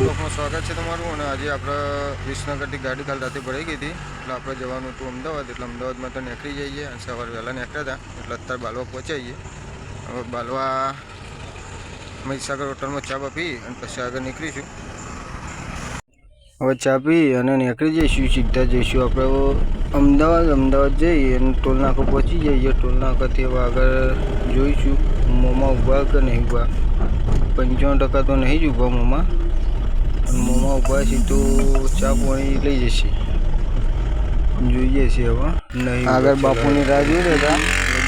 બ્લોકમાં સ્વાગત છે તમારું। અને આજે આપણે વિસનગરથી ગાડી કાલ રાતે ભરાઈ ગઈ હતી, એટલે આપણે જવાનું હતું અમદાવાદ। એટલે અમદાવાદમાં તો નીકળી જઈએ, અને સવારે વહેલા નીકળ્યા હતા, એટલે અત્યારે બાલવા પહોંચાઈએ। હવે બાલવા મહીસાગર હોટલમાં ચા પી અને પછી આગળ નીકળીશું। હવે ચા પી અને નીકળી જઈશું, સીધા જઈશું આપણે અમદાવાદ જઈએ અને ટોલ નાકો પહોંચી જઈએ। ટોલ નાકાથી હવે આગળ જોઈશું મોંમાં ઊભા કે નહીં ઊભા। 95% તો નહીં જ ઊભા મોંમાં, અને મોંમાં ઊભા છે તો ચા પાણી લઈ જશે, જોઈએ છે હવે નહીં। આગળ બાપુની રાહ જોઈ રહ્યા હતા,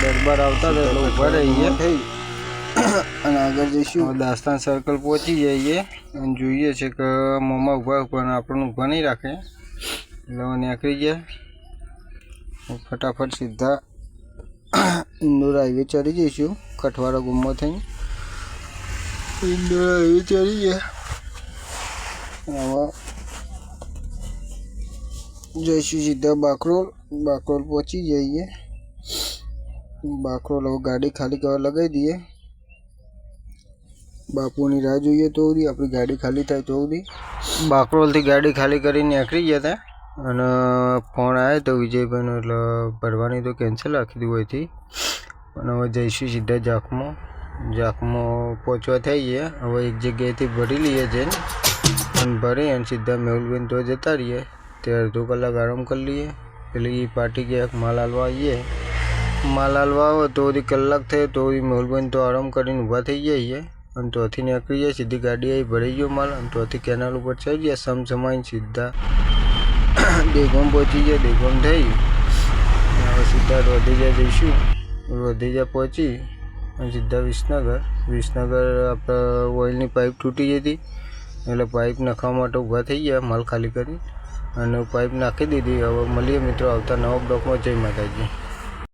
દરબાર આવતા હતા એટલે ઊભા રહીએ થઈ અને આગળ જઈશું। દાસ્તાન સર્કલ પહોંચી જઈએ અને જોઈએ છે કે મોંમાં ઊભા પણ આપણને ઊભા નહીં રાખે, એટલે હવે નીકળી ગયા ફટાફટ સીધા ઇન્દોર હાઈવે ચડી જઈશું। કઠવાડા ગુમમાં થઈ ઇન્દોર હાઈવે ચડી ગયા, હવે જઈશું સીધા બાકરોલ પહોંચી જઈએ। બાકરોલ હવે ગાડી ખાલી કરવા લગાવી દઈએ, બાપુની રાહ જોઈએ તો સુધી, આપણી ગાડી ખાલી થાય તો સુધી। બાકરોલથી ગાડી ખાલી કરીને નીકળી ગયા હતા, અને ફોન આવ્યો તો વિજયભાઈનો, એટલે ભરવાની તો કેન્સલ રાખી દીધી હોયથી। અને હવે જઈશું સીધા જાખમાં પહોંચવા થઈએ। હવે એક જગ્યાએથી ભરી લઈએ જઈને, અને ભરી અને સીધા મેહુલબેન તો જતા રહીએ, તે અડધો કલાક આરામ કરી લઈએ। પેલી પાર્ટી ક્યાંક માલ હાલવા આવીએ, માલ હાલવા આવે તો બધી કલાક થાય તો મેહુલબેન તો આરામ કરીને ઊભા થઈ જઈએ, અને ત્યાંથી નીકળી જાય સીધી ગાડી આવી ભરાઈ ગયો માલ, અને ત્યાંથી કેનાલ ઉપર ચડી ગયા સમસમાઈને સીધા દેગોમ પહોંચી ગયા। દેગોમ થઈ હવે સીધા રોધેજા જઈશું, રોધેજા પહોંચી અને સીધા વિસનગર આપણે ઓઇલની પાઇપ તૂટી ગઈ હતી, એટલે પાઇપ નાખવા માટે ઊભા થઈ ગયા માલ ખાલી કરી, અને પાઇપ નાખી દીધી। હવે મળીએ મિત્રો આવતા નવા બ્લોકમાં। જય માતાજી।